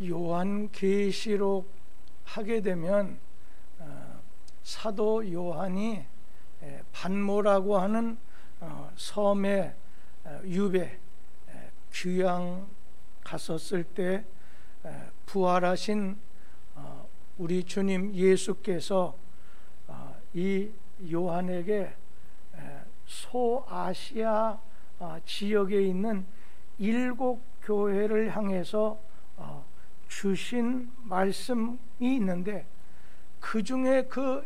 요한계시록 하게 되면 사도 요한이 반모라고 하는 섬에 유배 귀양 갔었을 때 부활하신 우리 주님 예수께서 이 요한에게 소아시아 지역에 있는 7 교회를 향해서 주신 말씀이 있는데, 그 중에 그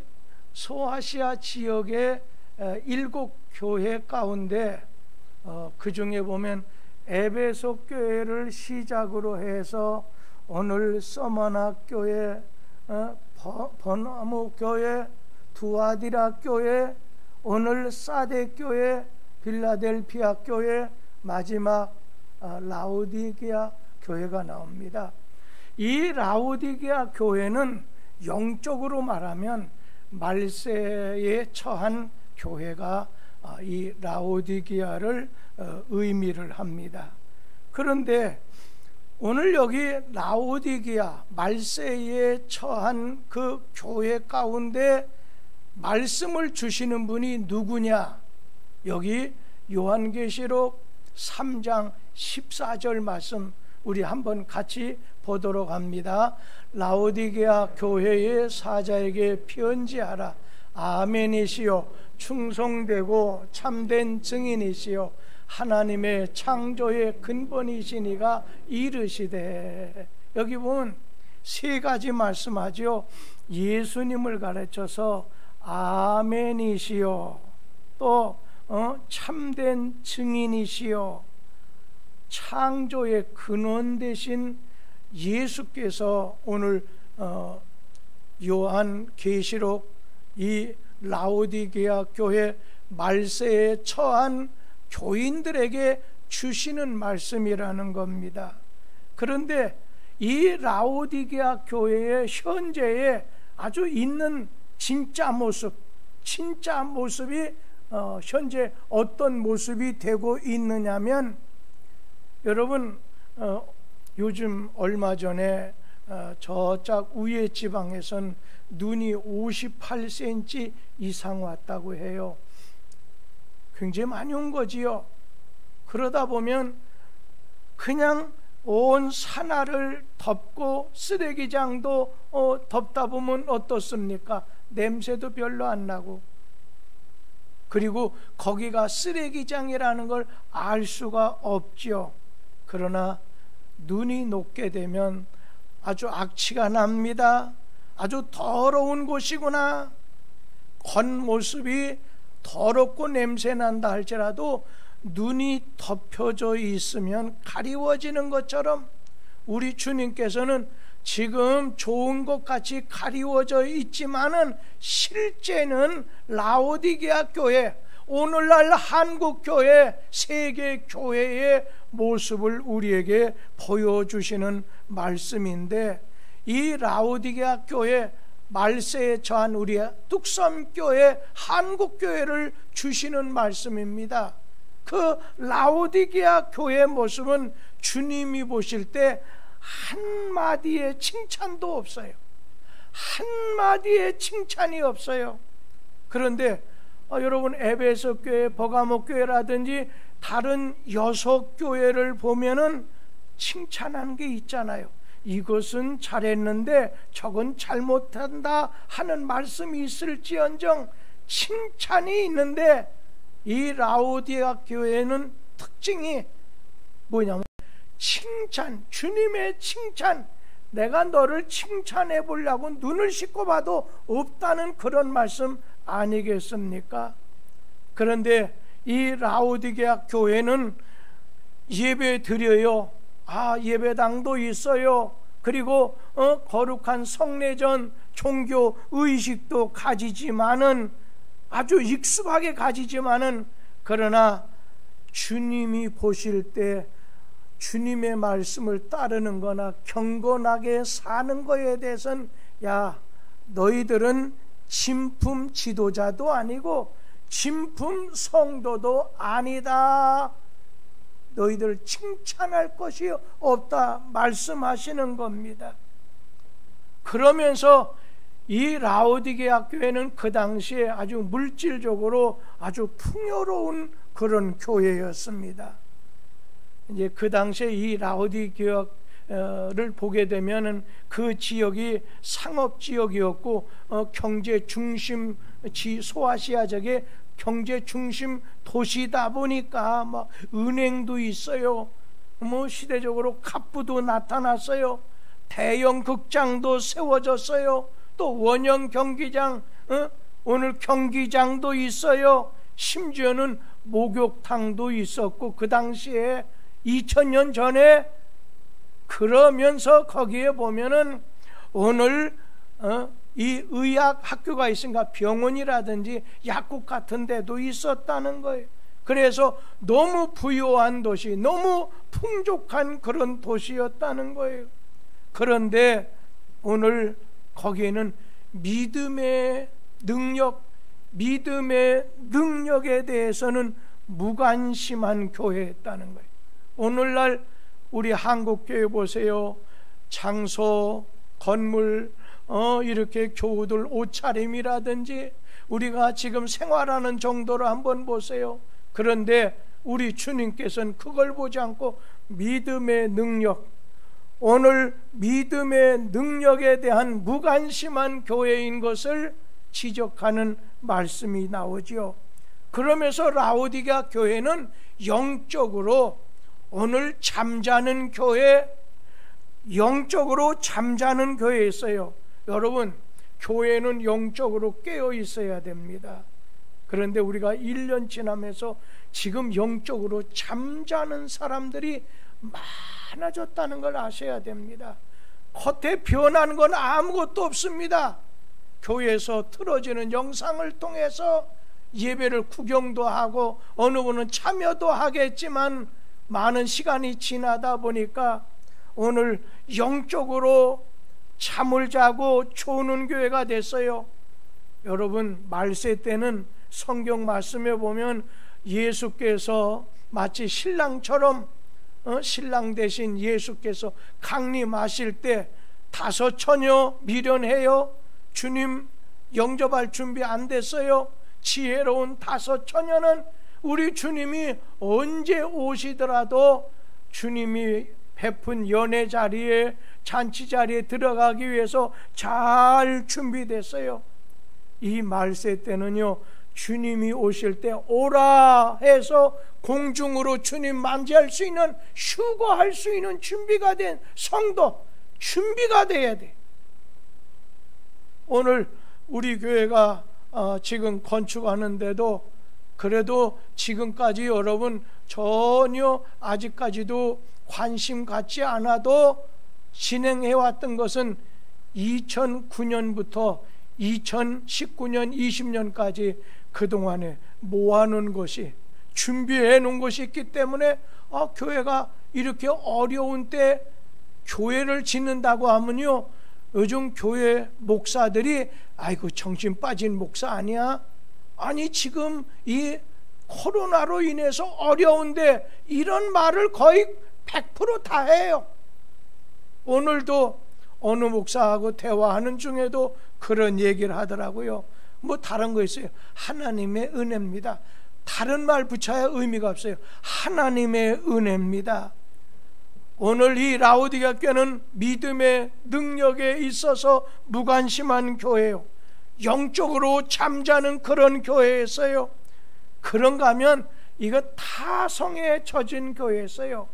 소아시아 지역의 7 교회 가운데 그 중에 보면 에베소 교회를 시작으로 해서 오늘 서머나 교회, 버나무 교회, 두아디라 교회, 오늘 사데 교회, 빌라델피아 교회, 마지막 라오디게아 교회가 나옵니다. 이 라오디게아 교회는 영적으로 말하면 말세에 처한 교회가 이 라오디게아를 의미를 합니다. 그런데 오늘 여기 라오디게아 말세에 처한 그 교회 가운데 말씀을 주시는 분이 누구냐? 여기 요한계시록 3장 14절 말씀 우리 한번 같이 보도록 합니다. 라오디게아 교회의 사자에게 편지하라. 아멘이시요 충성되고 참된 증인이시요 하나님의 창조의 근본이시니가 이르시되. 여기 보면 3가지 말씀하죠. 예수님을 가르쳐서 아멘이시요, 또 참된 증인이시요, 창조의 근원 되신 예수께서 오늘 요한계시록 이 라오디게아 교회 말세에 처한 교인들에게 주시는 말씀이라는 겁니다. 그런데 이 라오디게아 교회의 현재의 아주 있는 진짜 모습이 현재 어떤 모습이 되고 있느냐면, 여러분 요즘 얼마 전에 저쪽 위에 지방에선 눈이 58cm 이상 왔다고 해요. 굉장히 많이 온 거지요. 그러다 보면 그냥 온 산하를 덮고 쓰레기장도 덮다 보면 어떻습니까? 냄새도 별로 안 나고, 그리고 거기가 쓰레기장이라는 걸 알 수가 없죠. 그러나 눈이 녹게 되면 아주 악취가 납니다. 아주 더러운 곳이구나. 겉모습이 더럽고 냄새 난다 할지라도 눈이 덮여져 있으면 가리워지는 것처럼 우리 주님께서는 지금 좋은 것 같이 가리워져 있지만은 실제는 라오디게아 교회, 오늘날 한국교회, 세계교회의 모습을 우리에게 보여주시는 말씀인데, 이 라오디게아 교회 말세에 처한 우리의 뚝섬교회, 한국교회를 주시는 말씀입니다. 그 라오디게아 교회의 모습은 주님이 보실 때 한마디의 칭찬도 없어요. 한마디의 칭찬이 없어요. 그런데 여러분 에베소 교회, 버가모 교회라든지 다른 6 교회를 보면은 칭찬하는 게 있잖아요. 이것은 잘했는데 저건 잘못한다 하는 말씀이 있을지언정 칭찬이 있는데, 이 라오디게아 교회는 특징이 뭐냐면 칭찬, 주님의 칭찬, 내가 너를 칭찬해 보려고 눈을 씻고 봐도 없다는 그런 말씀 아니겠습니까? 그런데 이 라오디게아 교회는 예배 드려요. 예배당도 있어요. 그리고 거룩한 성례전 종교 의식도 가지지만은, 아주 익숙하게 가지지만은, 그러나 주님이 보실 때 주님의 말씀을 따르는 거나 경건하게 사는 거에 대해서는, 야, 너희들은 진품 지도자도 아니고 진품 성도도 아니다. 너희들 칭찬할 것이 없다 말씀하시는 겁니다. 그러면서 이 라오디게아 교회는 그 당시에 아주 물질적으로 아주 풍요로운 그런 교회였습니다. 이제 그 당시에 이 라오디게아를 보게 되면은 그 지역이 상업 지역이었고 경제 중심 소아시아적의 경제 중심 도시다 보니까 뭐 은행도 있어요. 뭐 시대적으로 갑부도 나타났어요. 대형 극장도 세워졌어요. 또 원형 경기장, 오늘 경기장도 있어요. 심지어는 목욕탕도 있었고 그 당시에 2000년 전에 그러면서 거기에 보면은 오늘 이 의학 학교가 있으니까 병원이라든지 약국 같은 데도 있었다는 거예요. 그래서 너무 부유한 도시, 너무 풍족한 그런 도시였다는 거예요. 그런데 오늘 거기에는 믿음의 능력에 대해서는 무관심한 교회였다는 거예요. 오늘날 우리 한국교회 보세요. 장소, 건물, 이렇게 교우들 옷차림이라든지 우리가 지금 생활하는 정도로 한번 보세요. 그런데 우리 주님께서는 그걸 보지 않고 믿음의 능력, 오늘 믿음의 능력에 대한 무관심한 교회인 것을 지적하는 말씀이 나오죠. 그러면서 라오디게아 교회는 영적으로 오늘 잠자는 교회, 영적으로 잠자는 교회였어요. 여러분, 교회는 영적으로 깨어 있어야 됩니다. 그런데 우리가 1년 지나면서 지금 영적으로 잠자는 사람들이 많아졌다는 걸 아셔야 됩니다. 겉에 변하는 건 아무것도 없습니다. 교회에서 틀어지는 영상을 통해서 예배를 구경도 하고 어느 분은 참여도 하겠지만 많은 시간이 지나다 보니까 오늘 영적으로 잠을 자고 조는 교회가 됐어요. 여러분, 말세 때는 성경 말씀에 보면 예수께서 마치 신랑처럼 신랑 대신 예수께서 강림하실 때 5 처녀 미련해요. 주님 영접할 준비 안 됐어요. 지혜로운 5 처녀는 우리 주님이 언제 오시더라도 주님이 베푼 연회 자리에, 잔치 자리에 들어가기 위해서 잘 준비됐어요. 이 말세 때는요, 주님이 오실 때 오라 해서 공중으로 주님 만지할 수 있는, 휴거할 수 있는 준비가 된 성도, 준비가 돼야 돼. 오늘 우리 교회가 지금 건축하는데도 그래도 지금까지 여러분 전혀 아직까지도 관심 갖지 않아도 진행해왔던 것은 2009년부터 2019년 20년까지 그동안에 모아놓은 것이, 준비해 놓은 것이 있기 때문에 교회가 이렇게 어려운 때 교회를 짓는다고 하면요, 요즘 교회 목사들이 아이고 정신 빠진 목사 아니야? 아니 지금 이 코로나로 인해서 어려운데 이런 말을 거의 100% 다 해요. 오늘도 어느 목사하고 대화하는 중에도 그런 얘기를 하더라고요. 뭐 다른 거 있어요. 하나님의 은혜입니다. 다른 말 붙여야 의미가 없어요. 하나님의 은혜입니다. 오늘 이 라오디게아 교회는 믿음의 능력에 있어서 무관심한 교회예요. 영적으로 잠자는 그런 교회였어요. 그런가 하면 이거 타성에 젖은 교회였어요.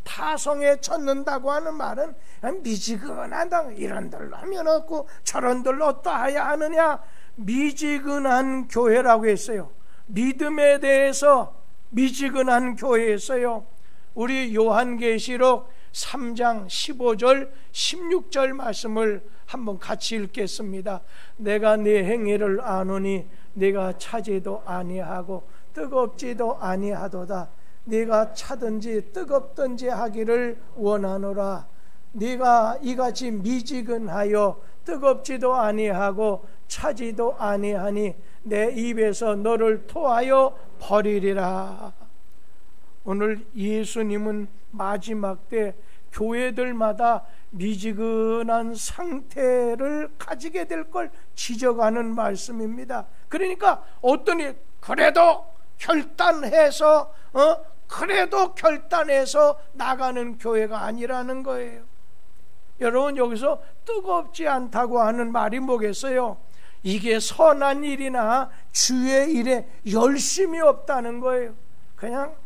타성에 젖는다고 하는 말은 미지근하다, 이런 데로 하면 없고 저런 데로 어떠하야 하느냐, 미지근한 교회라고 했어요. 믿음에 대해서 미지근한 교회였어요. 우리 요한계시록 3장 15절 16절 말씀을 한번 같이 읽겠습니다. 내가 네 행위를 아노니 네가 차지도 아니하고 뜨겁지도 아니하도다. 네가 차든지 뜨겁든지 하기를 원하노라. 네가 이같이 미지근하여 뜨겁지도 아니하고 차지도 아니하니 내 입에서 너를 토하여 버리리라. 오늘 예수님은 마지막 때 교회들마다 미지근한 상태를 가지게 될 걸 지적하는 말씀입니다. 그러니까 어떠니 그래도 결단해서 나가는 교회가 아니라는 거예요. 여러분, 여기서 뜨겁지 않다고 하는 말이 뭐겠어요? 이게 선한 일이나 주의 일에 열심이 없다는 거예요. 그냥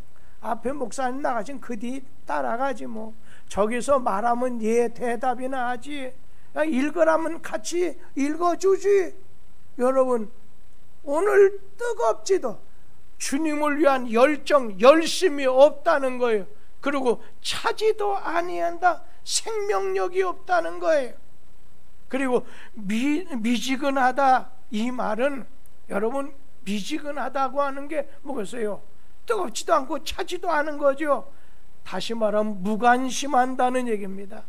앞에 목사님 나가신 그 뒤 따라가지 뭐. 저기서 말하면 예 대답이나 하지. 읽으라면 같이 읽어주지. 여러분, 오늘 뜨겁지도 주님을 위한 열정, 열심이 없다는 거예요. 그리고 차지도 아니한다. 생명력이 없다는 거예요. 그리고 미지근하다, 이 말은 여러분, 미지근하다고 하는 게 뭐겠어요? 뜨겁지도 않고 차지도 않은 거죠. 다시 말하면 무관심한다는 얘기입니다.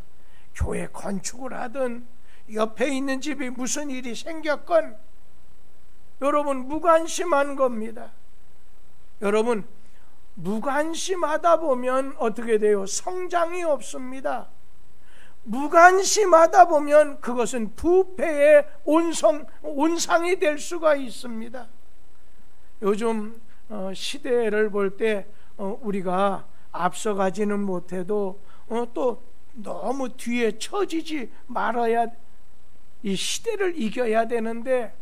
교회 건축을 하든 옆에 있는 집이 무슨 일이 생겼건 여러분, 무관심한 겁니다. 여러분, 무관심하다 보면 어떻게 돼요? 성장이 없습니다. 무관심하다 보면 그것은 부패의 온상이 될 수가 있습니다. 요즘 시대를 볼 때 우리가 앞서가지는 못해도 또 너무 뒤에 처지지 말아야, 이 시대를 이겨야 되는데,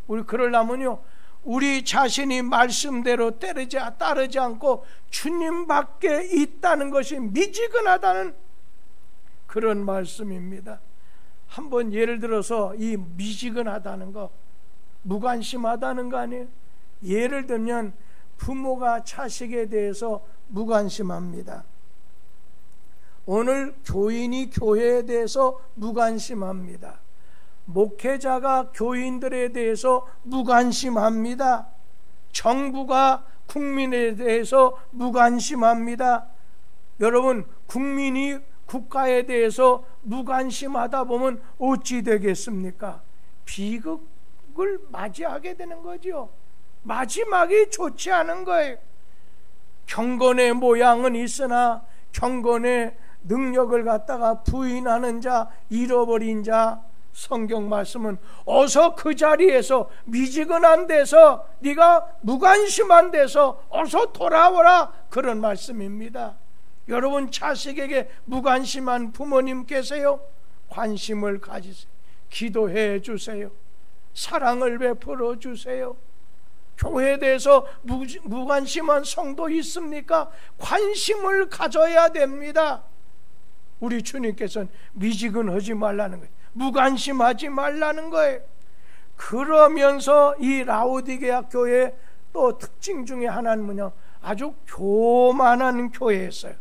우리 그러려면요, 우리 자신이 말씀대로 따르지 않고 주님밖에 있다는 것이 미지근하다는 그런 말씀입니다. 한번 예를 들어서 이 미지근하다는 거, 무관심하다는 거 아니에요? 예를 들면 부모가 자식에 대해서 무관심합니다. 오늘 교인이 교회에 대해서 무관심합니다. 목회자가 교인들에 대해서 무관심합니다. 정부가 국민에 대해서 무관심합니다. 여러분, 국민이 국가에 대해서 무관심하다 보면 어찌 되겠습니까? 비극을 맞이하게 되는 거죠. 마지막이 좋지 않은 거예요. 경건의 모양은 있으나 경건의 능력을 갖다가 부인하는 자, 잃어버린 자, 성경 말씀은 어서 그 자리에서, 미지근한 데서, 네가 무관심한 데서 어서 돌아오라, 그런 말씀입니다. 여러분, 자식에게 무관심한 부모님 계세요? 관심을 가지세요. 기도해 주세요. 사랑을 베풀어 주세요. 교회에 대해서 무관심한 성도 있습니까? 관심을 가져야 됩니다. 우리 주님께서는 미지근하지 말라는 거예요. 무관심하지 말라는 거예요. 그러면서 이 라오디게아 교회의 또 특징 중에 하나는 뭐냐? 아주 교만한 교회였어요.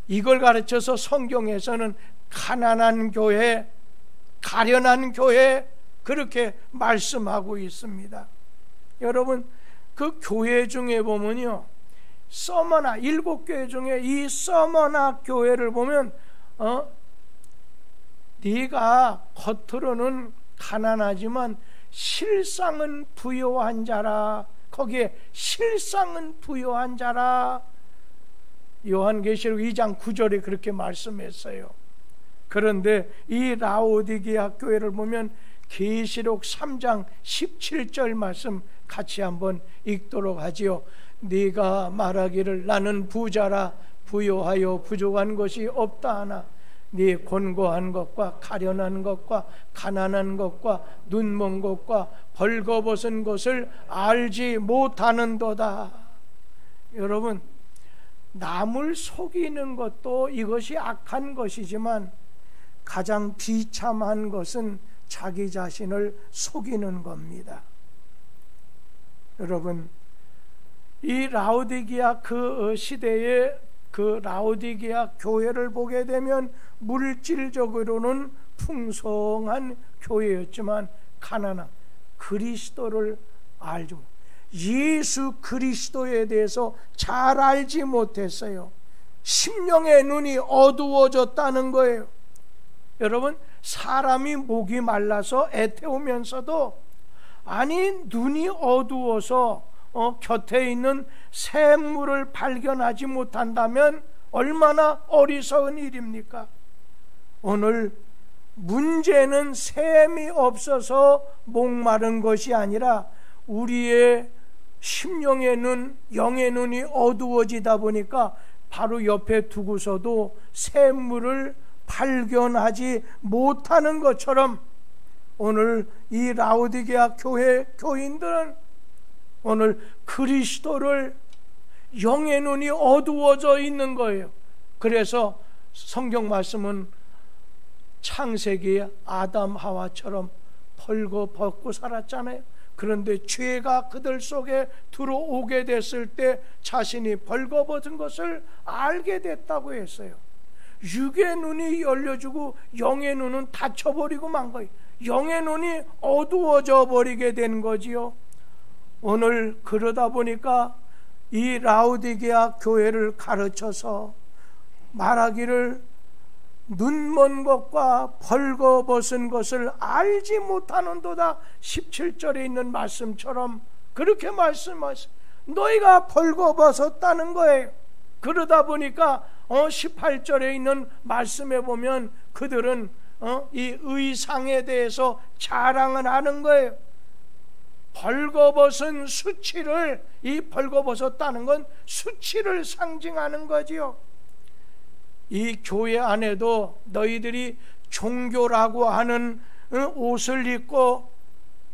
이걸 가르쳐서 성경에서는 가난한 교회, 가련한 교회, 그렇게 말씀하고 있습니다. 여러분, 그 교회 중에 보면요, 서머나, 7교회 중에 이 서머나 교회를 보면 네가 겉으로는 가난하지만 실상은 부요한 자라. 거기에 실상은 부요한 자라. 요한계시록 2장 9절에 그렇게 말씀했어요. 그런데 이 라오디게아 교회를 보면 계시록 3장 17절 말씀 같이 한번 읽도록 하지요. 네가 말하기를 나는 부자라, 부요하여 부족한 것이 없다 하나 네 곤고한 것과 가련한 것과 가난한 것과 눈먼 것과 벌거벗은 것을 알지 못하는도다. 여러분, 남을 속이는 것도 이것이 악한 것이지만 가장 비참한 것은 자기 자신을 속이는 겁니다. 여러분, 이 라오디게아 그 시대의 그 라오디게아 교회를 보게 되면 물질적으로는 풍성한 교회였지만 가난한, 그리스도를 알지 못했어요. 예수 그리스도에 대해서 잘 알지 못했어요. 심령의 눈이 어두워졌다는 거예요. 여러분, 사람이 목이 말라서 애태우면서도 아니 눈이 어두워서 곁에 있는 샘물을 발견하지 못한다면 얼마나 어리석은 일입니까? 오늘 문제는 샘이 없어서 목마른 것이 아니라 우리의 심령의 눈, 영의 눈이 어두워지다 보니까 바로 옆에 두고서도 샘물을 발견하지 못하는 것처럼 오늘 이 라오디게아 교회 교인들은 오늘 그리스도를 영의 눈이 어두워져 있는 거예요. 그래서 성경 말씀은 창세기 아담 하와처럼 벌거벗고 살았잖아요. 그런데 죄가 그들 속에 들어오게 됐을 때 자신이 벌거벗은 것을 알게 됐다고 했어요. 육의 눈이 열려주고 영의 눈은 닫혀버리고 만 거예요. 영의 눈이 어두워져 버리게 된 거지요. 오늘 그러다 보니까 이 라오디게아 교회를 가르쳐서 말하기를 눈먼 것과 벌거벗은 것을 알지 못하는도다. 17절에 있는 말씀처럼 그렇게 말씀하세요. 너희가 벌거벗었다는 거예요. 그러다 보니까 18절에 있는 말씀에 보면 그들은 이 의상에 대해서 자랑을 하는 거예요. 벌거벗은 수치를, 이 벌거벗었다는 건 수치를 상징하는 거지요. 이 교회 안에도 너희들이 종교라고 하는 옷을 입고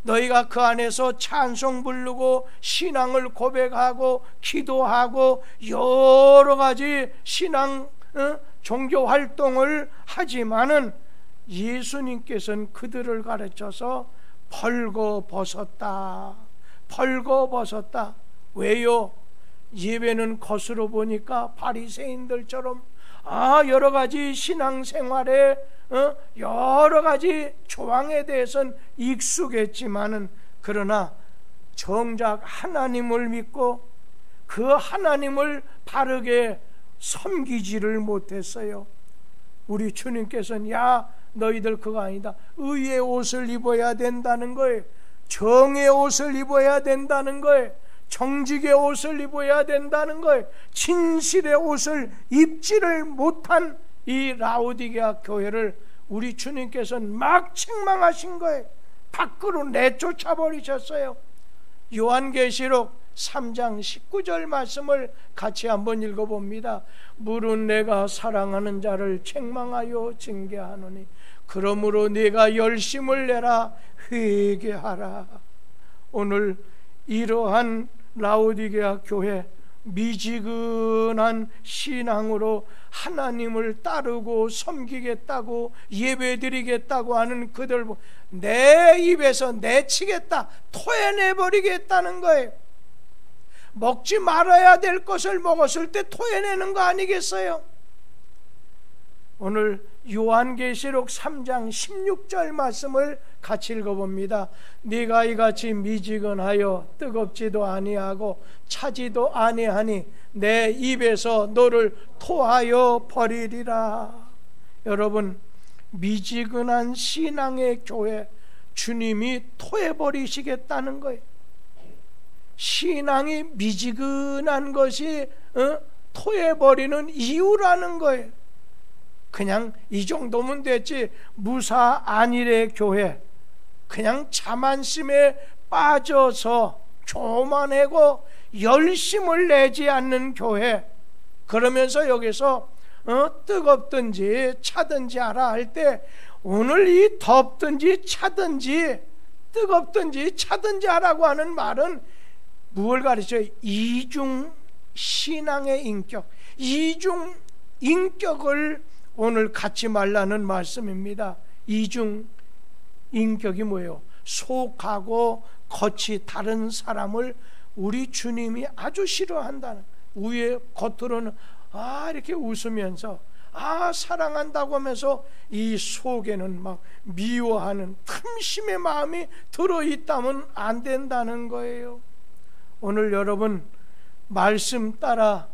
너희가 그 안에서 찬송 부르고 신앙을 고백하고 기도하고 여러 가지 신앙 종교 활동을 하지만은 예수님께서는 그들을 가르쳐서 벌거벗었다. 벌거벗었다. 왜요? 예배는 겉으로 보니까 바리새인들처럼 여러 가지 신앙생활에 여러 가지 조항에 대해서는 익숙했지만은 그러나 정작 하나님을 믿고 그 하나님을 바르게 섬기지를 못했어요. 우리 주님께서는 야 너희들 그거 아니다. 의의 옷을 입어야 된다는 거예요. 정의 옷을 입어야 된다는 거예요. 정직의 옷을 입어야 된다는 거예요. 진실의 옷을 입지를 못한 이 라오디게아 교회를 우리 주님께서는 막 책망하신 거예요. 밖으로 내쫓아 버리셨어요. 요한계시록 3장 19절 말씀을 같이 한번 읽어봅니다. 물은 내가 사랑하는 자를 책망하여 징계하노니 그러므로 네가 열심을 내라 회개하라. 오늘 이러한 라오디게아 교회 미지근한 신앙으로 하나님을 따르고 섬기겠다고 예배드리겠다고 하는 그들 내 입에서 내치겠다, 토해내버리겠다는 거예요. 먹지 말아야 될 것을 먹었을 때 토해내는 거 아니겠어요? 오늘 요한계시록 3장 16절 말씀을 같이 읽어봅니다. 네가 이같이 미지근하여 뜨겁지도 아니하고 차지도 아니하니 내 입에서 너를 토하여 버리리라. 여러분, 미지근한 신앙의 교회 주님이 토해버리시겠다는 거예요. 신앙이 미지근한 것이 토해버리는 이유라는 거예요. 그냥 이 정도면 됐지 무사 안일의 교회, 그냥 자만심에 빠져서 교만하고 열심을 내지 않는 교회, 그러면서 여기서 뜨겁든지 차든지 하라 할 때 오늘 이 덥든지 차든지 뜨겁든지 차든지 하라고 하는 말은 무엇을 가르쳐요? 이중 신앙의 인격, 이중 인격을 오늘 갖지 말라는 말씀입니다. 이중 인격이 뭐예요? 속하고 겉이 다른 사람을 우리 주님이 아주 싫어한다는, 위에 겉으로는 이렇게 웃으면서 사랑한다고 하면서 이 속에는 막 미워하는 탐심의 마음이 들어있다면 안 된다는 거예요. 오늘 여러분 말씀 따라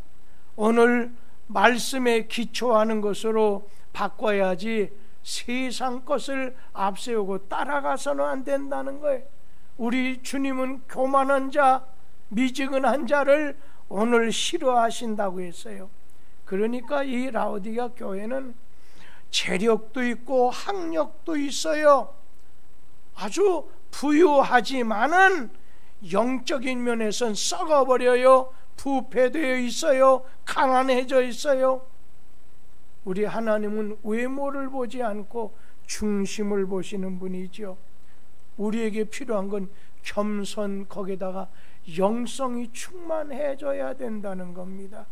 오늘 말씀에 기초하는 것으로 바꿔야지 세상 것을 앞세우고 따라가서는 안 된다는 거예요. 우리 주님은 교만한 자, 미지근한 자를 오늘 싫어하신다고 했어요. 그러니까 이 라오디게아 교회는 재력도 있고 학력도 있어요. 아주 부유하지만은 영적인 면에선 썩어버려요. 부패되어 있어요. 가난해져 있어요. 우리 하나님은 외모를 보지 않고 중심을 보시는 분이죠. 우리에게 필요한 건 겸손, 거기다가 영성이 충만해져야 된다는 겁니다.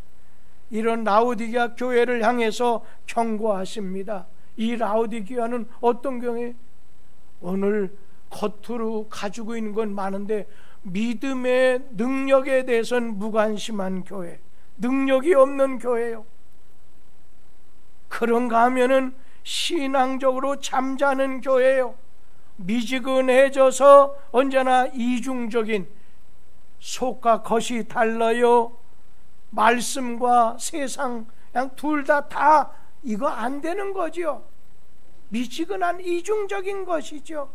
이런 라오디게아 교회를 향해서 경고하십니다. 이 라오디게아는 어떤 경우에 오늘 겉으로 가지고 있는 건 많은데 믿음의 능력에 대해서는 무관심한 교회, 능력이 없는 교회요. 그런가 하면은 신앙적으로 잠자는 교회요. 미지근해져서 언제나 이중적인, 속과 겉이 달라요. 말씀과 세상 그냥 둘 다 이거 안 되는 거죠. 미지근한 이중적인 것이죠.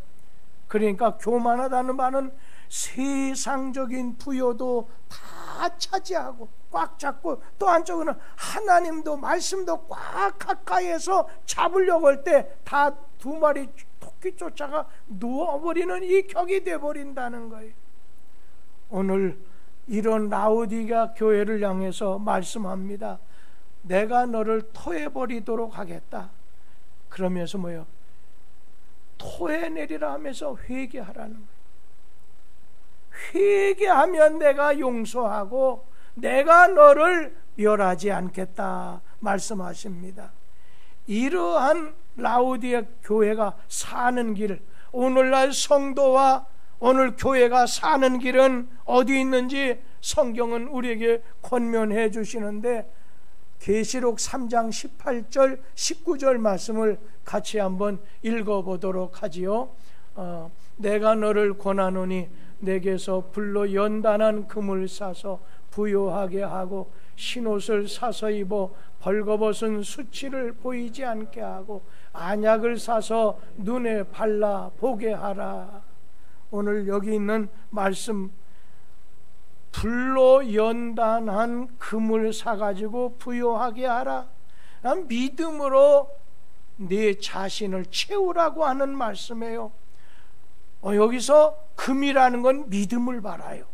그러니까 교만하다는 말은 세상적인 부여도 다 차지하고 꽉 잡고, 또 한쪽으로는 하나님도 말씀도 꽉 가까이에서 잡으려고 할 때 다 두 마리 토끼 쫓아가 누워버리는 이 격이 되어버린다는 거예요. 오늘 이런 라오디게아 교회를 향해서 말씀합니다. 내가 너를 토해버리도록 하겠다. 그러면서 뭐예요? 토해내리라 하면서 회개하라는 거예요. 회개하면 내가 용서하고 내가 너를 멸하지 않겠다 말씀하십니다. 이러한 라오디게아 교회가 사는 길, 오늘날 성도와 오늘 교회가 사는 길은 어디 있는지 성경은 우리에게 권면해 주시는데, 계시록 3장 18절 19절 말씀을 같이 한번 읽어보도록 하지요. 내가 너를 권하노니 내게서 불로 연단한 금을 사서 부요하게 하고 흰옷을 사서 입어 벌거벗은 수치를 보이지 않게 하고 안약을 사서 눈에 발라 보게 하라. 오늘 여기 있는 말씀, 불로 연단한 금을 사가지고 부요하게 하라. 믿음으로 네 자신을 채우라고 하는 말씀이에요. 여기서 금이라는 건 믿음을 말아요.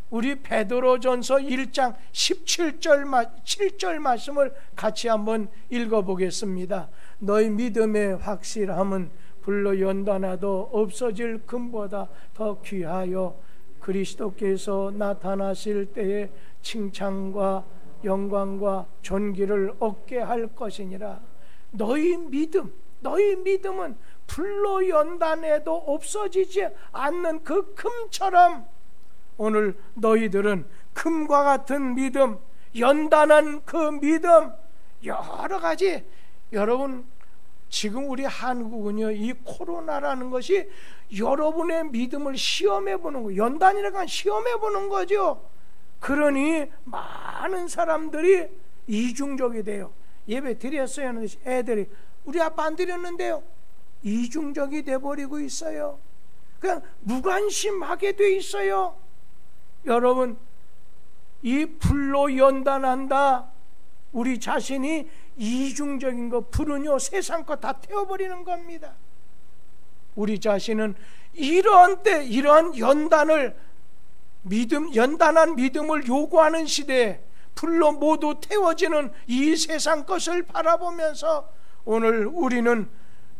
우리 베드로전서 1장 7절 말씀을 같이 한번 읽어보겠습니다. 너희 믿음의 확실함은 불로 연단하도 없어질 금보다 더 귀하여 그리스도께서 나타나실 때에 칭찬과 영광과 존귀를 얻게 할 것이니라. 너희 믿음은 불로 연단해도 없어지지 않는 그 금처럼 오늘 너희들은 금과 같은 믿음, 연단한 그 믿음, 여러 가지. 여러분, 지금 우리 한국은요, 이 코로나라는 것이 여러분의 믿음을 시험해 보는 거예요. 연단이라는 건 시험해 보는 거죠. 그러니 많은 사람들이 이중적이 돼요. 예배 드렸어요 하는데 애들이 우리 아빠 안 드렸는데요. 이중적이 돼버리고 있어요. 그냥 무관심하게 돼 있어요. 여러분, 이 불로 연단한다, 우리 자신이 이중적인 거, 불은요 세상 거 다 태워버리는 겁니다. 우리 자신은 이런 때 이러한 연단한 믿음을 요구하는 시대에 불로 모두 태워지는 이 세상 것을 바라보면서 오늘 우리는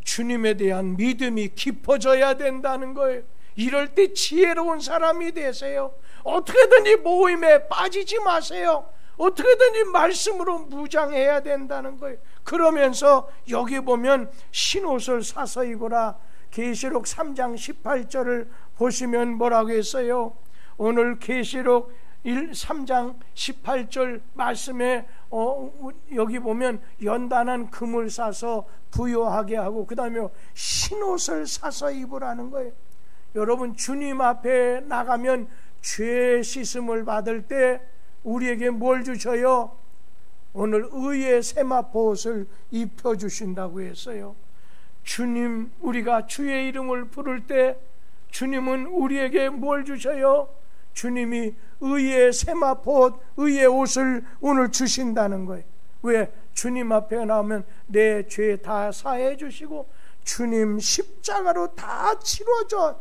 주님에 대한 믿음이 깊어져야 된다는 거예요. 이럴 때 지혜로운 사람이 되세요. 어떻게든지 모임에 빠지지 마세요. 어떻게든지 말씀으로 무장해야 된다는 거예요. 그러면서 여기 보면 흰옷을 사서 입으라. 계시록 3장 18절을 보시면 뭐라고 했어요? 오늘 계시록 3장 18절 말씀에 여기 보면 연단한 금을 사서 부요하게 하고 그 다음에 흰옷을 사서 입으라는 거예요. 여러분, 주님 앞에 나가면 죄 씻음을 받을 때 우리에게 뭘 주셔요? 오늘 의의 세마포옷을 입혀주신다고 했어요. 주님, 우리가 주의 이름을 부를 때 주님은 우리에게 뭘 주셔요? 주님이 의의 세마포, 의의 옷을 오늘 주신다는 거예요. 왜? 주님 앞에 나오면 내 죄 다 사해 주시고 주님 십자가로 다 치러져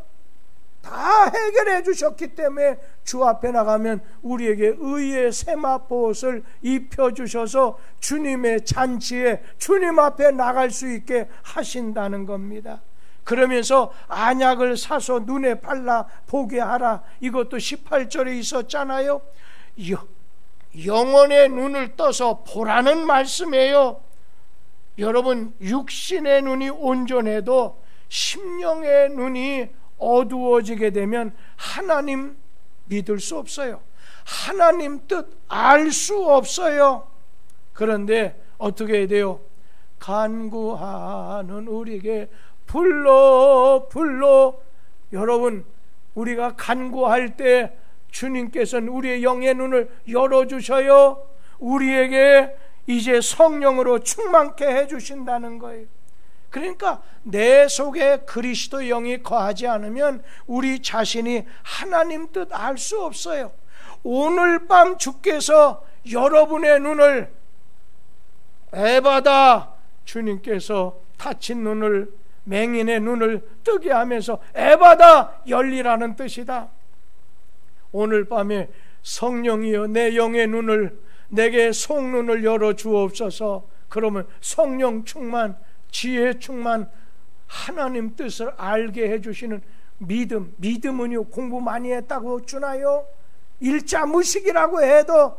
다 해결해 주셨기 때문에 주 앞에 나가면 우리에게 의의 세마포옷을 입혀주셔서 주님의 잔치에 주님 앞에 나갈 수 있게 하신다는 겁니다. 그러면서 안약을 사서 눈에 발라 보게 하라. 이것도 18절에 있었잖아요. 영혼의 눈을 떠서 보라는 말씀이에요. 여러분, 육신의 눈이 온전해도 심령의 눈이 어두워지게 되면 하나님 믿을 수 없어요. 하나님 뜻 알 수 없어요. 그런데 어떻게 해야 돼요? 간구하는 우리에게 불러. 여러분, 우리가 간구할 때 주님께서는 우리의 영의 눈을 열어주셔요. 우리에게 이제 성령으로 충만케 해주신다는 거예요. 그러니까 내 속에 그리스도 영이 거하지 않으면 우리 자신이 하나님 뜻 알 수 없어요. 오늘 밤 주께서 여러분의 눈을 에바다, 주님께서 다친 눈을, 맹인의 눈을 뜨게 하면서 에바다, 열리라는 뜻이다. 오늘 밤에 성령이여 내 영의 눈을, 내게 속눈을 열어 주옵소서. 그러면 성령 충만, 지혜 충만, 하나님 뜻을 알게 해주시는 믿음. 믿음은요, 공부 많이 했다고 주나요? 일자무식이라고 해도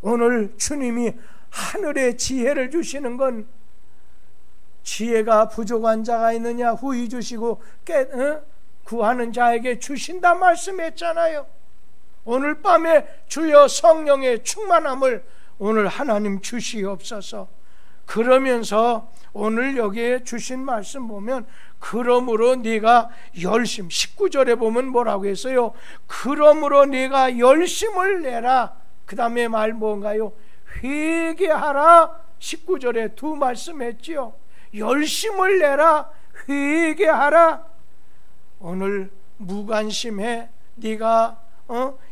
오늘 주님이 하늘의 지혜를 주시는 건, 지혜가 부족한 자가 있느냐 후히 주시고 구하는 자에게 주신다 말씀했잖아요. 오늘 밤에 주여 성령의 충만함을 오늘 하나님 주시옵소서. 그러면서 오늘 여기에 주신 말씀 보면, 그러므로 네가 열심, 19절에 보면 뭐라고 했어요? 그러므로 네가 열심을 내라. 그 다음에 말 뭔가요? 회개하라. 19절에 두 말씀 했지요. 열심을 내라, 회개하라. 오늘 무관심해, 네가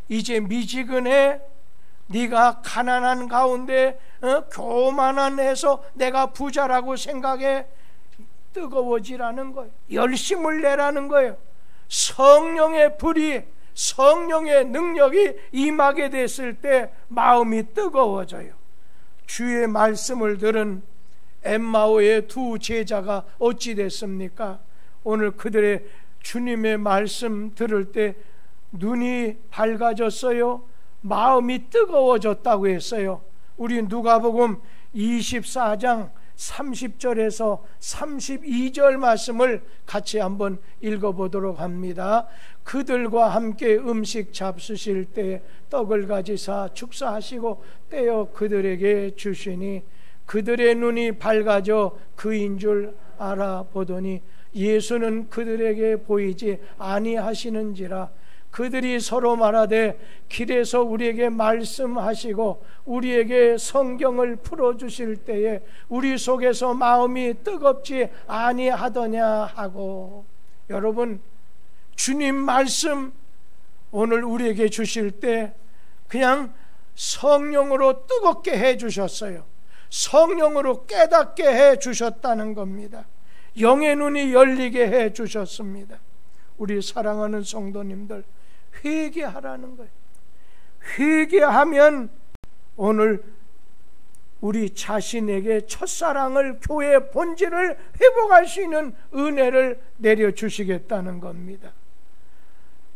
이제 미지근해, 네가 가난한 가운데 교만해서 내가 부자라고 생각해, 뜨거워지라는 거예요. 열심을 내라는 거예요. 성령의 불이, 성령의 능력이 임하게 됐을 때 마음이 뜨거워져요. 주의 말씀을 들은 엠마오의 두 제자가 어찌 됐습니까? 오늘 그들의 주님의 말씀 들을 때 눈이 밝아졌어요. 마음이 뜨거워졌다고 했어요. 우리 누가복음 24장 30절에서 32절 말씀을 같이 한번 읽어보도록 합니다. 그들과 함께 음식 잡수실 때 떡을 가지사 축사하시고 떼어 그들에게 주시니 그들의 눈이 밝아져 그인 줄 알아보더니 예수는 그들에게 보이지 아니하시는지라. 그들이 서로 말하되 길에서 우리에게 말씀하시고 우리에게 성경을 풀어주실 때에 우리 속에서 마음이 뜨겁지 아니하더냐 하고. 여러분, 주님 말씀 오늘 우리에게 주실 때 그냥 성령으로 뜨겁게 해주셨어요. 성령으로 깨닫게 해주셨다는 겁니다. 영의 눈이 열리게 해주셨습니다. 우리 사랑하는 성도님들, 회개하라는 거예요. 회개하면 오늘 우리 자신에게 첫사랑을, 교회의 본질을 회복할 수 있는 은혜를 내려주시겠다는 겁니다.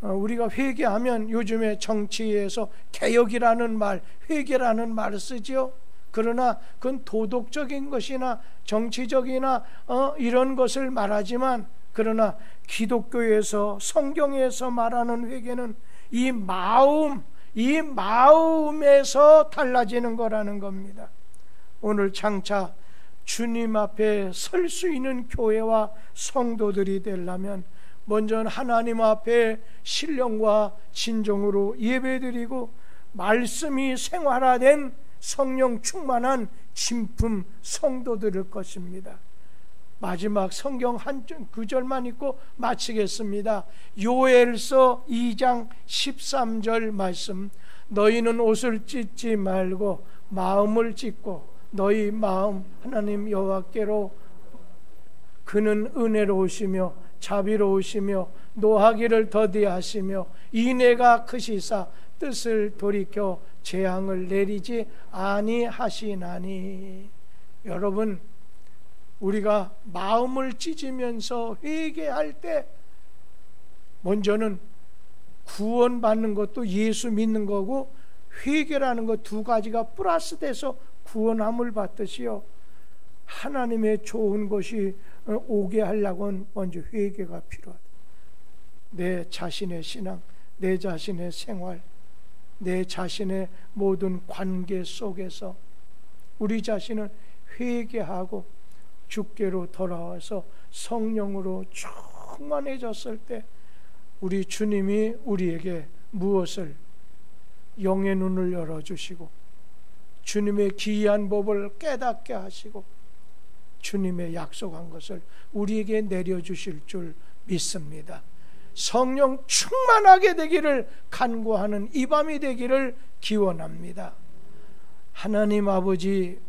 우리가 회개하면 요즘에 정치에서 개혁이라는 말, 회개라는 말을 쓰죠. 그러나 그건 도덕적인 것이나 정치적이나 이런 것을 말하지만, 그러나 기독교에서, 성경에서 말하는 회개는 이 마음에서 달라지는 거라는 겁니다. 오늘 장차 주님 앞에 설 수 있는 교회와 성도들이 되려면 먼저 하나님 앞에 신령과 진정으로 예배드리고 말씀이 생활화된 성령 충만한 진품 성도들일 것입니다. 마지막 성경 한 구절만 읽고 마치겠습니다. 요엘서 2장 13절 말씀. 너희는 옷을 찢지 말고 마음을 찢고 너희 마음 하나님 여호와께로, 그는 은혜로우시며 자비로우시며 노하기를 더디하시며 인애가 크시사 뜻을 돌이켜 재앙을 내리지 아니하시나니. 여러분, 우리가 마음을 찢으면서 회개할 때 먼저는 구원받는 것도 예수 믿는 거고, 회개라는 것 두 가지가 플러스 돼서 구원함을 받듯이요, 하나님의 좋은 것이 오게 하려고는 먼저 회개가 필요하다. 내 자신의 신앙, 내 자신의 생활, 내 자신의 모든 관계 속에서 우리 자신은 회개하고 주께로 돌아와서 성령으로 충만해졌을 때 우리 주님이 우리에게 무엇을, 영의 눈을 열어주시고 주님의 기이한 법을 깨닫게 하시고 주님의 약속한 것을 우리에게 내려주실 줄 믿습니다. 성령 충만하게 되기를 간구하는 이 밤이 되기를 기원합니다. 하나님 아버지,